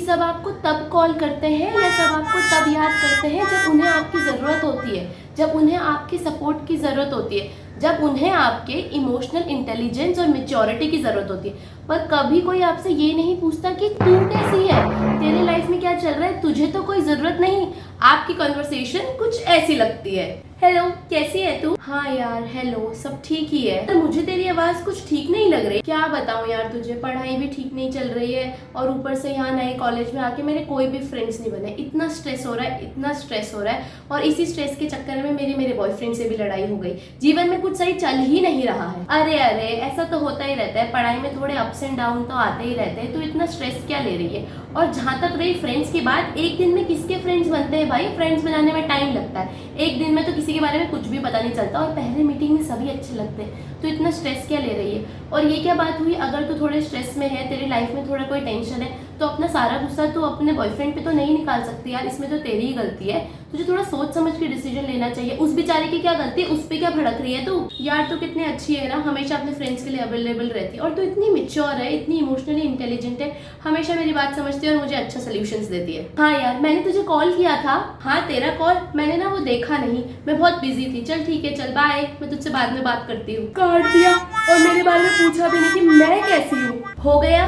सब आपको तब कॉल करते हैं या सब आपको तब याद करते हैं जब उन्हें आपकी ज़रूरत होती है, जब उन्हें आपकी सपोर्ट की ज़रूरत होती है, जब उन्हें आपके इमोशनल इंटेलिजेंस और मेच्योरिटी की ज़रूरत होती है। पर कभी कोई आपसे ये नहीं पूछता कि तू कैसी है, तेरे लाइफ में क्या चल रहा है, तुझे तो कोई ज़रूरत नहीं। आपकी कन्वर्सेशन कुछ ऐसी लगती है, हेलो कैसी है तू? हाँ यार हेलो, सब ठीक ही है। तो मुझे तेरी आवाज़ कुछ ठीक नहीं लग रही। क्या बताऊँ यार तुझे, पढ़ाई भी ठीक नहीं चल रही है और ऊपर से यहाँ नए कॉलेज में आके मेरे कोई भी फ्रेंड्स नहीं बने। इतना स्ट्रेस हो रहा है, इतना स्ट्रेस हो रहा है, और इसी स्ट्रेस के चक्कर में मेरे बॉयफ्रेंड से भी लड़ाई हो गई। जीवन में कुछ सही चल ही नहीं रहा है। अरे अरे, ऐसा तो होता ही रहता है, पढ़ाई में थोड़े अप्स एंड डाउन तो आते ही रहते हैं। तो इतना स्ट्रेस क्या ले रही है? और जहाँ तक रही फ्रेंड्स की बात, एक दिन में किसके फ्रेंड्स बनते हैं भाई? फ्रेंड्स बनाने में टाइम लगता है। एक दिन में तो किसी के बारे में कुछ भी पता नहीं चलता, और पहले मीटिंग में सभी अच्छे लगते हैं। तो इतना स्ट्रेस क्या ले रही है? और ये क्या बात हुई, अगर तू थोड़े स्ट्रेस में है, तेरी लाइफ में थोड़ा कोई टेंशन है, तो अपना सारा गुस्सा तू अपने बॉयफ्रेंड पे तो नहीं निकाल सकती यार। इसमें तो तेरी ही गलती है। तुझे थोड़ा सोच समझ के डिसीजन लेना चाहिए। उस बेचारे की क्या गलती है? उस पे क्या भड़क रही है तू? यार तू कितनी अच्छी है ना, हमेशा अपने फ्रेंड्स के लिए अवेलेबल रहती है, और तू इतनी मेच्योर है, इतनी इमोशनली इंटेलिजेंट है, हमेशा मेरी बात समझती है और मुझे अच्छा सोल्यूशंस देती है। हाँ यार, मैंने तुझे कॉल किया था। हाँ तेरा कॉल मैंने ना वो देखा नहीं, मैं बहुत बिजी थी। चल ठीक है, चल बाय, मैं तुझसे बाद में बात करती हूँ। काट दिया, और मेरे बारे में पूछा भी नहीं कि मैं कैसी हूँ। हो गया,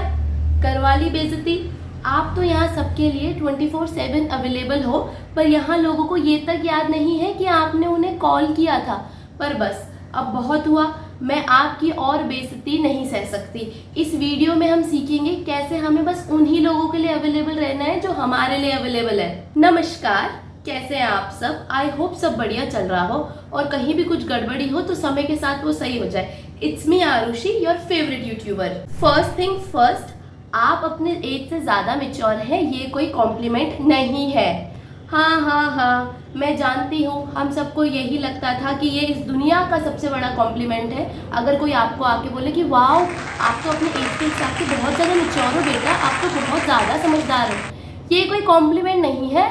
करवा ली बेइज्जती। आप तो यहाँ सबके लिए 24/7 अवेलेबल हो, पर यहाँ लोगों को ये तक याद नहीं है कि आपने उन्हें कॉल किया था। पर बस अब बहुत हुआ, मैं आपकी और बेइज्जती नहीं सह सकती। इस वीडियो में हम सीखेंगे कैसे हमें बस उन्हीं लोगों के लिए अवेलेबल रहना है जो हमारे लिए अवेलेबल है। नमस्कार, कैसे हैं आप सब? आई होप सब बढ़िया चल रहा हो, और कहीं भी कुछ गड़बड़ी हो तो समय के साथ वो सही हो जाए। It's me Arushi, your favourite YouTuber. First thing first, आप अपने एज से ज़्यादा मेच्योर हैं, ये कोई कॉम्प्लीमेंट नहीं है। हाँ, मैं जानती हूँ, हम सबको यही लगता था कि ये इस दुनिया का सबसे बड़ा कॉम्प्लीमेंट है अगर कोई आपको आके बोले कि वाओ, आप तो अपने एज के हिसाब से बहुत ज़्यादा मेच्योर हो बेटा, आप तो बहुत ज़्यादा समझदार हो। ये कोई कॉम्प्लीमेंट नहीं है।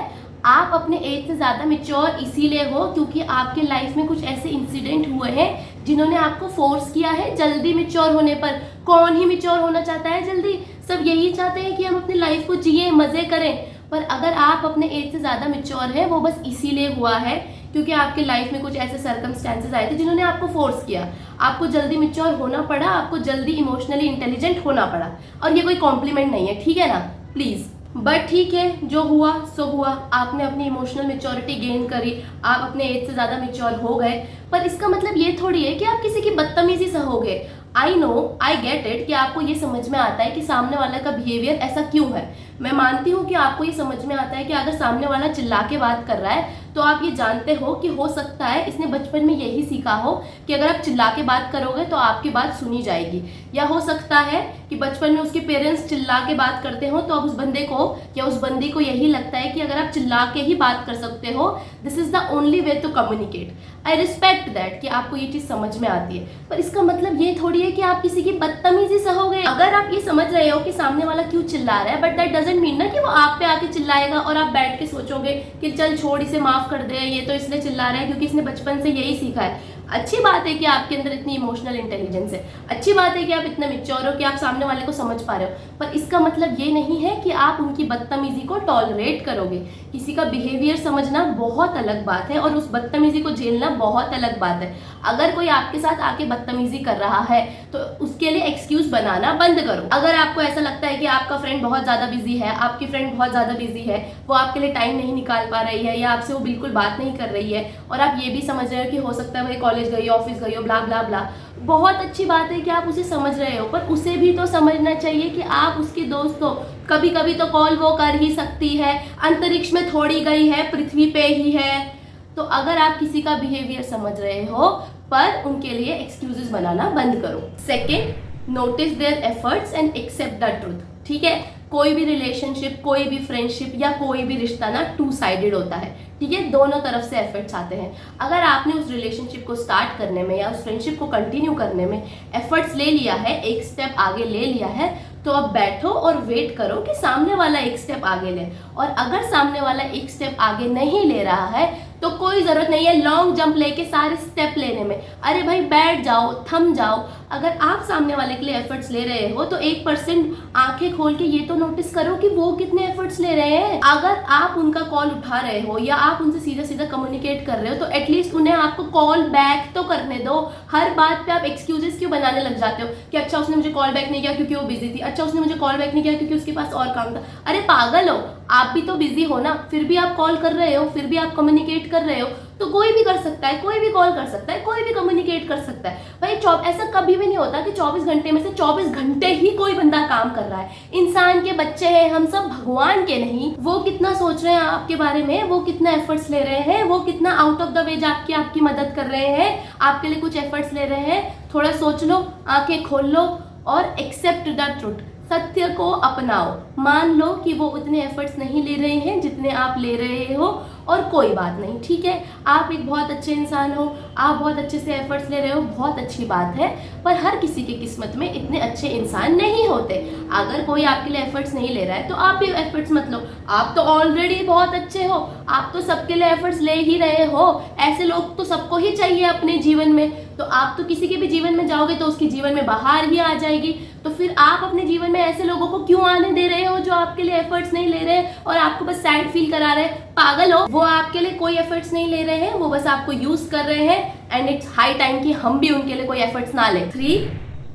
आप अपने एज से ज़्यादा मेच्योर इसीलिए हो क्योंकि आपके लाइफ में कुछ ऐसे इंसिडेंट हुए हैं जिन्होंने आपको फोर्स किया है जल्दी मेच्योर होने पर। कौन ही मेच्योर होना चाहता है जल्दी? सब यही चाहते हैं कि हम अपनी लाइफ को जिए, मज़े करें। पर अगर आप अपने एज से ज़्यादा मेच्योर है, वो बस इसीलिए हुआ है क्योंकि आपके लाइफ में कुछ ऐसे सर्कमस्टेंसेस आए थे जिन्होंने आपको फोर्स किया। आपको जल्दी मेच्योर होना पड़ा, आपको जल्दी इमोशनली इंटेलिजेंट होना पड़ा, और ये कोई कॉम्प्लीमेंट नहीं है, ठीक है ना? प्लीज़। बट ठीक है, जो हुआ सो हुआ। आपने अपनी इमोशनल मेच्योरिटी गेन करी, आप अपने एज से ज़्यादा मेच्योर हो गए, पर इसका मतलब ये थोड़ी है कि आप किसी की बदतमीजी सहोगे। I know, I get it कि आपको ये समझ में आता है कि सामने वाले का बिहेवियर ऐसा क्यों है। मैं मानती हूँ कि आपको ये समझ में आता है कि अगर सामने वाला चिल्ला के बात कर रहा है तो आप ये जानते हो कि हो सकता है इसने बचपन में यही सीखा हो कि अगर आप चिल्ला के बात करोगे तो आपकी बात सुनी जाएगी। या हो सकता है कि बचपन में उसके पेरेंट्स चिल्ला के बात करते हो तो अब उस बंदे को या उस बंदी को यही लगता है कि अगर आप चिल्ला के ही बात कर सकते हो, this is the only way to communicate. I respect that कि आपको ये चीज़ समझ में आती है, पर इसका मतलब ये थोड़ी है कि आप किसी की बदतमीजी सहोगे। अगर आप ये समझ रहे हो कि सामने वाला क्यों चिल्ला रहा है, बट दैट डजंट मीन ना कि वो आप पे आके चिल्लाएगा और आप बैठ के सोचोगे कि चल छोड़, इसे माफ कर दे, ये तो इसलिए चिल्ला रहा है क्योंकि इसने बचपन से यही सीखा है। अच्छी बात है कि आपके अंदर इतनी इमोशनल इंटेलिजेंस है, अच्छी बात है कि आप इतने मेच्योर हो कि आप सामने वाले को समझ पा रहे हो, पर इसका मतलब ये नहीं है कि आप उनकी बदतमीजी को टॉलरेट करोगे। किसी का बिहेवियर समझना बहुत अलग बात है और उस बदतमीजी को झेलना बहुत अलग बात है। अगर कोई आपके साथ आके बदतमीजी कर रहा है तो उसके लिए एक्सक्यूज बनाना बंद करो। अगर आपको ऐसा लगता है कि आपका फ्रेंड बहुत ज़्यादा बिजी है, आपकी फ्रेंड बहुत ज़्यादा बिजी है, वो आपके लिए टाइम नहीं निकाल पा रही है या आपसे वो बिल्कुल बात नहीं कर रही है, और आप ये भी समझ रहे हो कि हो सकता है वही कॉलेज गई, ऑफिस गई हो, ब्ला ब्ला ब्ला, बहुत अच्छी बात है कि आप उसे समझ रहे हो, पर उसे भी तो समझना चाहिए कि आप उसके दोस्त हो। कभी कभी तो कॉल वो कर ही सकती है, अंतरिक्ष में थोड़ी गई है, पृथ्वी पे ही है। तो अगर आप किसी का बिहेवियर समझ रहे हो, पर उनके लिए एक्सक्यूजेस बनाना बंद करो। Second, notice their efforts and accept the truth. ठीक है, कोई भी रिलेशनशिप, कोई भी फ्रेंडशिप या कोई भी रिश्ता ना 2 साइडेड होता है। ठीक है, दोनों तरफ से एफर्ट्स आते हैं। अगर आपने उस रिलेशनशिप को स्टार्ट करने में या उस फ्रेंडशिप को कंटिन्यू करने में एफर्ट्स ले लिया है, एक स्टेप आगे ले लिया है, तो अब बैठो और वेट करो कि सामने वाला एक स्टेप आगे ले। और अगर सामने वाला एक स्टेप आगे नहीं ले रहा है तो कोई ज़रूरत नहीं है लॉन्ग जंप लेके सारे स्टेप लेने में। अरे भाई बैठ जाओ, थम जाओ, अगर आप सामने वाले के लिए एफर्ट्स ले रहे हो तो 1% आंखें खोल के ये तो नोटिस करो कि वो कितने एफर्ट्स ले रहे हैं। अगर आप उनका कॉल उठा रहे हो या आप उनसे सीधा सीधा कम्युनिकेट कर रहे हो तो एटलीस्ट उन्हें आपको कॉल बैक तो करने दो। हर बात पे आप एक्सक्यूजेस क्यों बनाने लग जाते हो कि अच्छा उसने मुझे कॉल बैक नहीं किया क्योंकि वो बिजी थी, अच्छा उसने मुझे कॉल बैक नहीं किया क्योंकि उसके पास और काम था। अरे पागल हो, आप भी तो बिजी हो ना, फिर भी आप कॉल कर रहे हो, फिर भी आप कम्युनिकेट कर रहे हो। तो कोई भी कर सकता है, कोई भी कॉल कर सकता है, कोई भी कम्युनिकेट कर सकता है भाई। ऐसा कभी भी नहीं होता कि 24 घंटे में से 24 घंटे ही कोई बंदा काम कर रहा है। इंसान के बच्चे हैं हम सब, भगवान के नहीं। वो कितना सोच रहे हैं आपके बारे में, वो कितना एफर्ट्स ले रहे हैं, वो कितना आउट ऑफ द वे जाके आपकी मदद कर रहे हैं, आपके लिए कुछ एफर्ट्स ले रहे हैं। थोड़ा सोच लो, आंखें खोल लो और एक्सेप्ट द ट्रुथ। सत्य को अपनाओ, मान लो कि वो उतने एफर्ट्स नहीं ले रहे हैं जितने आप ले रहे हो, और कोई बात नहीं, ठीक है। आप एक बहुत अच्छे इंसान हो, आप बहुत अच्छे से एफर्ट्स ले रहे हो, बहुत अच्छी बात है। पर हर किसी की किस्मत में इतने अच्छे इंसान नहीं होते। अगर कोई आपके लिए एफर्ट्स नहीं ले रहा है तो आप भी एफर्ट्स मत लो। आप तो ऑलरेडी बहुत अच्छे हो, आप तो सबके लिए एफर्ट्स ले ही रहे हो। ऐसे लोग तो सबको ही चाहिए अपने जीवन में। तो आप तो किसी के भी जीवन में जाओगे तो उसके जीवन में बाहर ही आ जाएगी। तो फिर आप अपने जीवन में ऐसे लोगों को क्यों आने दे रहे हो जो आपके लिए एफर्ट्स नहीं ले रहे और आपको बस सैड फील करा रहे हैं? पागल हो, वो आपके लिए कोई एफर्ट्स नहीं ले रहे हैं, वो बस आपको यूज कर रहे हैं। एंड इट्स हाई टाइम कि हम भी उनके लिए कोई एफर्ट्स ना लें। 3,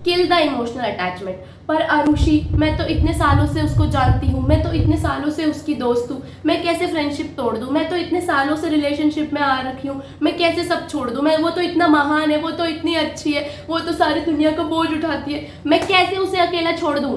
किल द इमोशनल अटैचमेंट। पर अरुषि, मैं तो इतने सालों से उसको जानती हूँ, मैं तो इतने सालों से उसकी दोस्त हूँ, मैं कैसे फ्रेंडशिप तोड़ दूँ? मैं तो इतने सालों से रिलेशनशिप में आ रखी हूँ, मैं कैसे सब छोड़ दूँ? वो तो इतना महान है, वो तो इतनी अच्छी है, वो तो सारी दुनिया का बोझ उठाती है, मैं कैसे उसे अकेला छोड़ दूँ?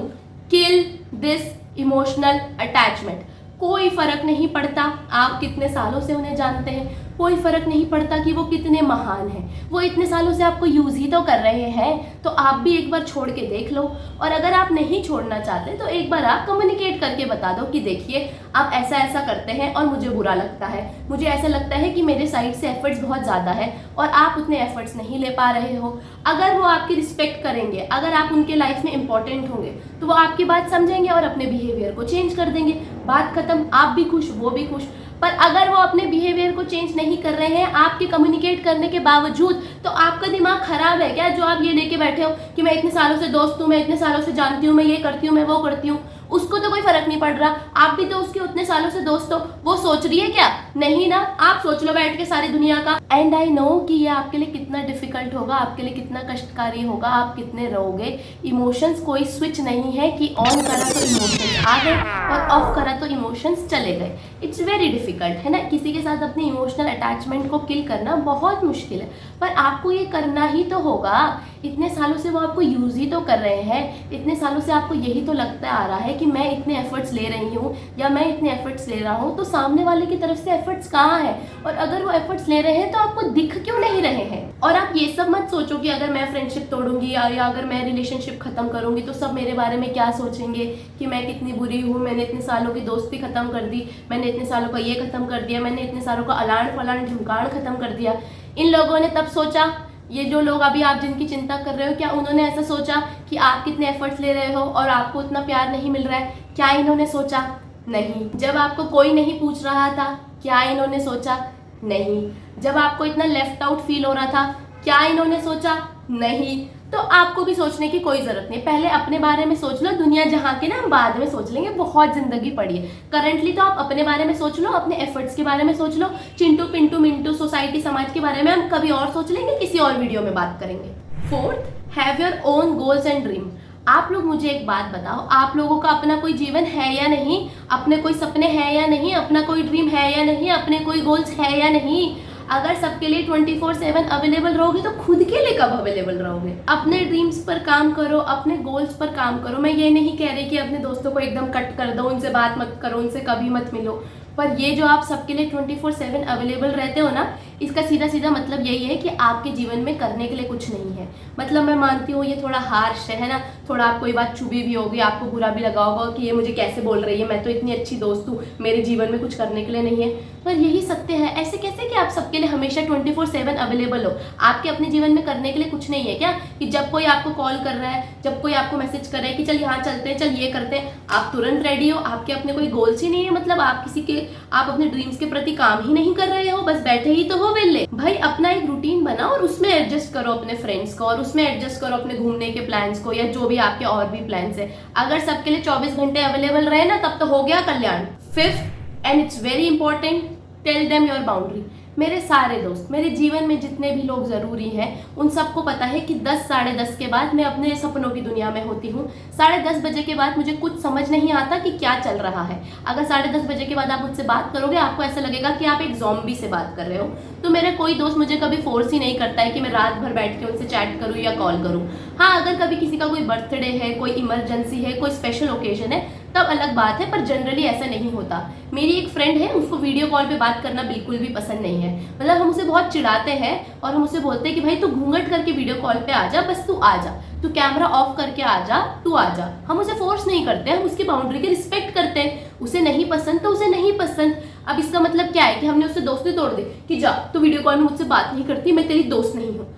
किल दिस इमोशनल अटैचमेंट। कोई फर्क नहीं पड़ता आप कितने सालों से उन्हें जानते हैं, कोई फर्क नहीं पड़ता कि वो कितने महान हैं, वो इतने सालों से आपको यूज ही तो कर रहे हैं। तो आप भी एक बार छोड़ के देख लो। और अगर आप नहीं छोड़ना चाहते तो एक बार आप कम्युनिकेट करके बता दो कि देखिए आप ऐसा ऐसा करते हैं और मुझे बुरा लगता है, मुझे ऐसा लगता है कि मेरे साइड से एफर्ट्स बहुत ज़्यादा है और आप उतने एफर्ट्स नहीं ले पा रहे हो। अगर वो आपकी रिस्पेक्ट करेंगे, अगर आप उनके लाइफ में इंपॉर्टेंट होंगे तो वो आपकी बात समझेंगे और अपने बिहेवियर को चेंज कर देंगे। बात खत्म, आप भी खुश, वो भी खुश। पर अगर वो अपने बिहेवियर को चेंज नहीं कर रहे हैं आपके कम्युनिकेट करने के बावजूद, तो आपका दिमाग खराब है क्या जो आप ये लेके बैठे हो कि मैं इतने सालों से दोस्त हूँ, मैं इतने सालों से जानती हूँ, मैं ये करती हूँ, मैं वो करती हूँ? उसको तो कोई फर्क नहीं पड़ रहा, आप भी तो उसके उतने सालों से दोस्त हो। वो सोच रही है क्या? नहीं ना। आप सोच लो बैठ के सारी दुनिया का। एंड आई नो कि ये आपके लिए कितना डिफिकल्ट होगा, आपके लिए कितना कष्टकारी होगा, आप कितने रहोगे। इमोशंस कोई स्विच नहीं है कि ऑन करा तो इमोशंस आ गए और ऑफ करा तो इमोशंस चले गए। इट्स वेरी डिफिकल्ट है ना। किसी के साथ अपनी इमोशनल अटैचमेंट को किल करना बहुत मुश्किल है, पर आपको ये करना ही तो होगा। इतने सालों से वो आपको यूज ही तो कर रहे हैं, इतने सालों से आपको यही तो लगता आ रहा है कि मैं इतने एफर्ट्स ले रही हूँ या मैं इतने एफर्ट्स ले रहा हूँ, तो सामने वाले की तरफ से एफर्ट्स कहाँ है? और अगर वो एफर्ट्स ले रहे हैं तो आपको दिख क्यों नहीं रहे हैं? और आप ये सब मत सोचो कि अगर मैं फ्रेंडशिप तोड़ूंगी या अगर मैं रिलेशनशिप खत्म करूंगी तो सब मेरे बारे में क्या सोचेंगे कि मैं कितनी बुरी हूँ, मैंने इतने सालों की दोस्ती खत्म कर दी, मैंने इतने सालों का ये खत्म कर दिया, मैंने इतने सालों का अलान फलान ढुमकान खत्म कर दिया। इन लोगों ने तब सोचा, ये जो लोग अभी आप जिनकी चिंता कर रहे हो, क्या उन्होंने ऐसा सोचा कि आप कितने एफर्ट्स ले रहे हो और आपको उतना प्यार नहीं मिल रहा है? क्या इन्होंने सोचा? नहीं। जब आपको कोई नहीं पूछ रहा था, क्या इन्होंने सोचा? नहीं। जब आपको इतना लेफ्ट आउट फील हो रहा था, क्या इन्होंने सोचा? नहीं। तो आपको भी सोचने की कोई जरूरत नहीं, पहले अपने बारे में सोच लो। दुनिया जहाँ के ना हम बाद में सोच लेंगे, बहुत जिंदगी पड़ी है। करंटली तो आप अपने बारे में सोच लो, अपने एफर्ट्स के बारे में सोच लो। चिंटू पिंटू मिंटू सोसाइटी समाज के बारे में हम कभी और सोच लेंगे, किसी और वीडियो में बात करेंगे। 4th, have your own goals and dream. आप लोग मुझे एक बात बताओ, आप लोगों का अपना कोई जीवन है या नहीं? अपने कोई सपने हैं या नहीं? अपना कोई ड्रीम है या नहीं? अपने कोई गोल्स है या नहीं? अगर सबके लिए 24/7 अवेलेबल रहोगे तो खुद के लिए कब अवेलेबल रहोगे? अपने ड्रीम्स पर काम करो, अपने गोल्स पर काम करो। मैं ये नहीं कह रही कि अपने दोस्तों को एकदम कट कर दो, उनसे बात मत करो, उनसे कभी मत मिलो, पर ये जो आप सबके लिए 24/7 अवेलेबल रहते हो ना, इसका सीधा सीधा मतलब यही है कि आपके जीवन में करने के लिए कुछ नहीं है। मतलब मैं मानती हूँ ये थोड़ा हार्श है ना, थोड़ा आपको ये बात चुभी भी होगी, आपको बुरा भी लगा होगा कि ये मुझे कैसे बोल रही है, मैं तो इतनी अच्छी दोस्त हूँ, मेरे जीवन में कुछ करने के लिए नहीं है। पर यही सत्य है। ऐसे कैसे कि आप सबके लिए हमेशा 24/7 अवेलेबल हो? आपके अपने जीवन में करने के लिए कुछ नहीं है क्या? कि जब कोई आपको कॉल कर रहा है, जब कोई आपको मैसेज कर रहा है कि चल यहाँ चलते हैं, चल ये करते हैं, आप तुरंत रेडी हो? आपके अपने कोई गोल्स ही नहीं है? मतलब आप किसी के आप अपने ड्रीम्स के प्रति काम ही नहीं कर रहे हो, बस बैठे ही तो हो वेले। भाई अपना एक रूटीन बनाओ और उसमें एडजस्ट करो अपने फ्रेंड्स को, और उसमें एडजस्ट करो अपने घूमने के प्लान्स को, या जो भी आपके और भी प्लान्स है। अगर सबके लिए 24 घंटे अवेलेबल रहे ना, तब तो हो गया कल्याण। Fifth and it's very important, tell them your boundary. मेरे सारे दोस्त, मेरे जीवन में जितने भी लोग ज़रूरी हैं, उन सबको पता है कि 10 साढ़े 10 के बाद मैं अपने सपनों की दुनिया में होती हूँ। 10:30 बजे के बाद मुझे कुछ समझ नहीं आता कि क्या चल रहा है। अगर 10:30 बजे के बाद आप मुझसे बात करोगे, आपको ऐसा लगेगा कि आप एक ज़ॉम्बी से बात कर रहे हो। तो मेरे कोई दोस्त मुझे कभी फोर्स ही नहीं करता है कि मैं रात भर बैठ के उनसे चैट करूँ या कॉल करूँ। हाँ, अगर कभी किसी का कोई बर्थडे है, कोई इमरजेंसी है, कोई स्पेशल ओकेजन है, तब अलग बात है, पर जनरली ऐसा नहीं होता। मेरी एक फ्रेंड है, उसको वीडियो कॉल पे बात करना बिल्कुल भी पसंद नहीं है। मतलब हम उसे बहुत चिढ़ाते हैं और हम उसे बोलते हैं कि भाई तू घूंघट करके वीडियो कॉल पे आ जा, बस तू आ जा, तू कैमरा ऑफ करके आ जा, तू आ जा। हम उसे फोर्स नहीं करते, हम उसकी बाउंड्री की रिस्पेक्ट करते हैं। उसे नहीं पसंद तो उसे नहीं पसंद। अब इसका मतलब क्या है कि हमने उससे दोस्ती तोड़ दी कि जा तू वीडियो कॉल में मुझसे बात नहीं करती, मैं तेरी दोस्त नहीं हूँ।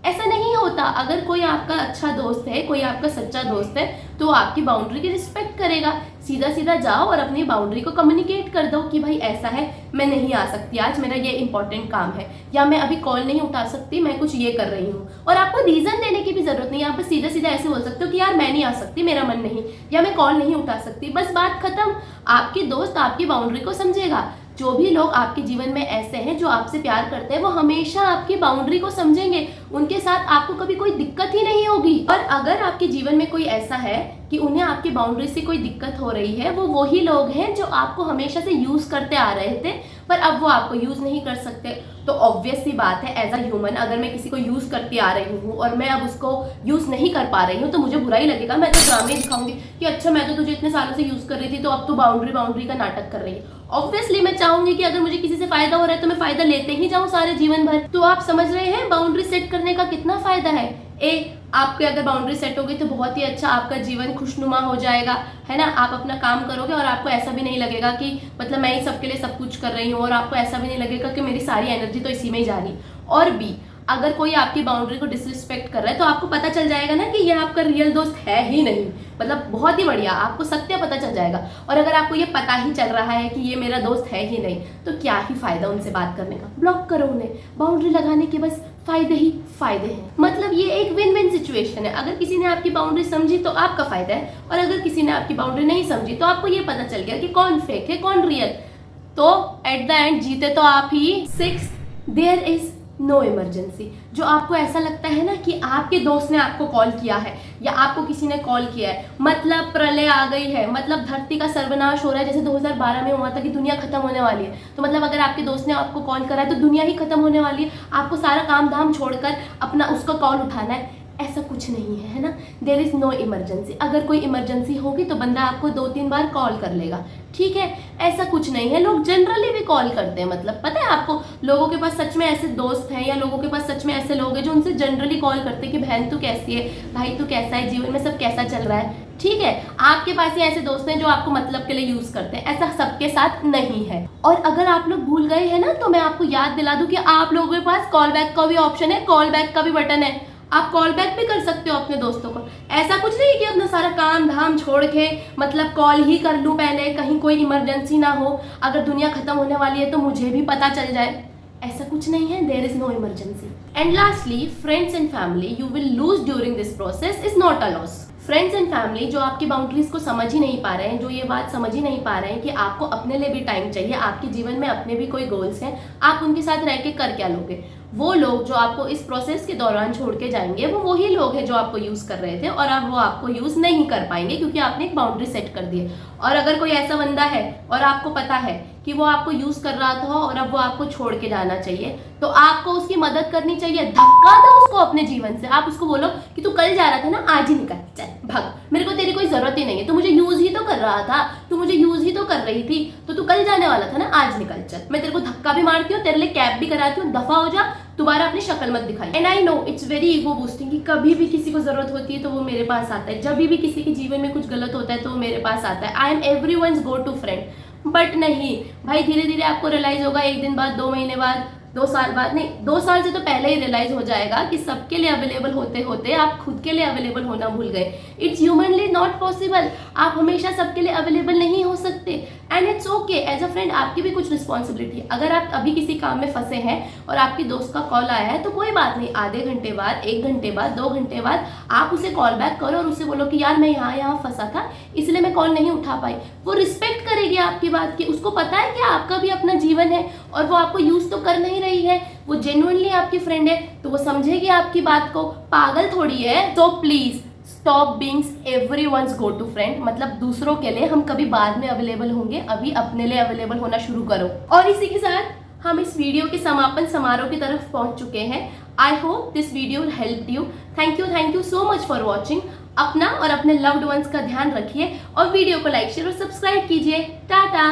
ऐसा नहीं होता। अगर कोई आपका अच्छा दोस्त है, कोई आपका सच्चा दोस्त है, तो आपकी बाउंड्री की रिस्पेक्ट करेगा। सीधा सीधा जाओ और अपनी बाउंड्री को कम्युनिकेट कर दो कि भाई ऐसा है, मैं नहीं आ सकती आज, मेरा ये इंपॉर्टेंट काम है, या मैं अभी कॉल नहीं उठा सकती, मैं कुछ ये कर रही हूँ। और आपको रीजन देने की भी जरूरत नहीं है, आप बस सीधा सीधा ऐसे बोल सकते हो कि यार मैं नहीं आ सकती, मेरा मन नहीं, या मैं कॉल नहीं उठा सकती, बस बात खत्म। आपकी दोस्त आपकी बाउंड्री को समझेगा। जो भी लोग आपके जीवन में ऐसे हैं जो आपसे प्यार करते हैं, वो हमेशा आपकी बाउंड्री को समझेंगे। उनके साथ आपको कभी कोई दिक्कत ही नहीं होगी। और अगर आपके जीवन में कोई ऐसा है कि उन्हें आपकी बाउंड्री से कोई दिक्कत हो रही है, वो वही लोग हैं जो आपको हमेशा से यूज करते आ रहे थे, पर अब वो आपको यूज नहीं कर सकते। तो ऑब्वियस सी बात है, एज अ ह्यूमन, अगर मैं किसी को यूज करती आ रही हूँ और मैं अब उसको यूज नहीं कर पा रही हूँ, तो मुझे बुरा ही लगेगा। मैं तो ड्रामे दिखाऊंगी कि अच्छा मैं तो तुझे इतने सालों से यूज कर रही थी, तो अब तो बाउंड्री का नाटक कर रही है। ऑब्वियसली मैं चाहूंगी कि अगर मुझे किसी से फायदा हो रहा है तो मैं फायदा लेते ही जाऊं सारे जीवन भर। तो आप समझ रहे हैं बाउंड्री सेट करने का कितना फायदा है। आपके अगर बाउंड्री सेट होगी तो बहुत ही अच्छा, आपका जीवन खुशनुमा हो जाएगा, है ना। आप अपना काम करोगे और आपको ऐसा भी नहीं लगेगा कि मतलब मैं ही सबके लिए सब कुछ कर रही हूँ, और आपको ऐसा भी नहीं लगेगा कि मेरी सारी एनर्जी तो इसी में ही जा रही। और भी, अगर कोई आपकी बाउंड्री को डिसरिस्पेक्ट कर रहा है तो आपको पता चल जाएगा ना कि ये आपका रियल दोस्त है ही नहीं। मतलब बहुत ही बढ़िया, आपको सत्य पता चल जाएगा। और अगर आपको ये पता ही चल रहा है कि ये मेरा दोस्त है ही नहीं, तो क्या ही फायदा उनसे बात करने का। ब्लॉक करो उन्हें। बाउंड्री लगाने के बस फायदे ही फायदे हैं। मतलब ये एक विन विन सिचुएशन है। अगर किसी ने आपकी बाउंड्री समझी तो आपका फायदा है, और अगर किसी ने आपकी बाउंड्री नहीं समझी तो आपको ये पता चल गया कि कौन फेक है कौन रियल। तो एट द एंड जीते तो आप ही। 6, देयर इज नो इमरजेंसी। जो आपको ऐसा लगता है ना कि आपके दोस्त ने आपको कॉल किया है या आपको किसी ने कॉल किया है, मतलब प्रलय आ गई है, मतलब धरती का सर्वनाश हो रहा है, जैसे 2012 में हुआ था कि दुनिया खत्म होने वाली है, तो मतलब अगर आपके दोस्त ने आपको कॉल करा है तो दुनिया ही खत्म होने वाली है। आपको सारा काम धाम छोड़कर अपना उसका कॉल उठाना है। ऐसा कुछ नहीं है, है ना। There is no emergency. अगर कोई इमरजेंसी होगी तो बंदा आपको 2-3 बार कॉल कर लेगा, ठीक है। ऐसा कुछ नहीं है, लोग जनरली भी कॉल करते हैं। मतलब पता है आपको, लोगों के पास सच में ऐसे दोस्त हैं, या लोगों के पास सच में ऐसे लोग हैं जो उनसे जनरली कॉल करते हैं कि बहन तू कैसी है, भाई तू कैसा है, जीवन में सब कैसा चल रहा है, ठीक है। आपके पास ही ऐसे दोस्त हैं जो आपको मतलब के लिए यूज करते हैं, ऐसा सबके साथ नहीं है। और अगर आप लोग भूल गए हैं ना, तो मैं आपको याद दिला दूं कि आप लोगों के पास कॉल बैक का भी ऑप्शन है, कॉल बैक का भी बटन है। आप कॉल बैक भी कर सकते हो अपने दोस्तों को। ऐसा कुछ नहीं कि अपना सारा काम धाम छोड़ के मतलब कॉल ही कर लूं पहले, कहीं कोई इमरजेंसी ना हो, अगर दुनिया खत्म होने वाली है तो मुझे भी पता चल जाए। ऐसा कुछ नहीं है, there is no emergency. And lastly, friends and family you will lose during this process is not a loss. Friends and family जो आपकी बाउंड्रीज को समझ ही नहीं पा रहे हैं, जो ये बात समझ ही नहीं पा रहे हैं कि आपको अपने लिए भी टाइम चाहिए, आपके जीवन में अपने भी कोई गोल्स हैं, आप उनके साथ रह के कर क्या लोगे। वो लोग जो आपको इस प्रोसेस के दौरान छोड़ के जाएंगे, वो वही लोग हैं जो आपको यूज कर रहे थे, और अब वो आपको यूज नहीं कर पाएंगे क्योंकि आपने एक बाउंड्री सेट कर दी है। और अगर कोई ऐसा बंदा है और आपको पता है कि वो आपको यूज कर रहा था और अब वो आपको छोड़ के जाना चाहिए, तो आपको उसकी मदद करनी चाहिए। धक्का दो उसको अपने जीवन से। आप उसको बोलो कि तू कल जा रहा था ना, आज ही निकल, चल भाग, मेरे को तेरी कोई जरूरत ही नहीं है, तू मुझे यूज ही तो कर रहा था, तू मुझे यूज ही तो कर रही थी, तो तू कल जाने वाला था ना, आज निकल चल। मैं तेरे को धक्का भी मारती हूँ, तेरे लिए कैब भी कराती हूँ, दफा हो जा, दोबारा अपनी शक्ल मत दिखाई। And I know it's very ego boosting कि कभी भी किसी को जरूरत होती है तो वो मेरे पास आता है, जब भी किसी के जीवन में कुछ गलत होता है तो वो मेरे पास आता है। I am everyone's go to friend. But नहीं भाई, धीरे धीरे आपको रियलाइज होगा, 1 दिन बाद, 2 महीने बाद, 2 साल बाद, नहीं 2 साल से तो पहले ही रियलाइज हो जाएगा कि सबके लिए अवेलेबल होते होते आप खुद के लिए अवेलेबल होना भूल गए। It's humanly not possible. आप हमेशा सबके लिए अवेलेबल नहीं हो सकते, and it's okay, as a friend आपकी भी कुछ रिस्पॉन्सिबिलिटी है। अगर आप अभी किसी काम में फंसे हैं और आपकी दोस्त का कॉल आया है तो कोई बात नहीं, आधे घंटे बाद, 1 घंटे बाद, 2 घंटे बाद आप उसे कॉल बैक करो और उसे बोलो कि यार मैं यहाँ फंसा था इसलिए मैं कॉल नहीं उठा पाई। वो रिस्पेक्ट करेगी आपकी बात की, उसको पता है कि आपका भी अपना जीवन है और वो आपको यूज तो कर नहीं रही है, वो जेन्युइनली आपकी फ्रेंड है तो वो समझेगी आपकी बात को, पागल थोड़ी है। तो please stop being everyone's go to friend, मतलब दूसरों के लिए हम कभी बाद में अवेलेबल होंगे, अभी अपने लिए अवेलेबल होना शुरू करो। और इसी के साथ हम इस वीडियो के समापन समारोह की तरफ पहुंच चुके हैं। I hope this video will help you. Thank you so much for watching. अपना और अपने लव्ड वंस का ध्यान रखिए और वीडियो को लाइक शेयर और सब्सक्राइब कीजिए। टाटा।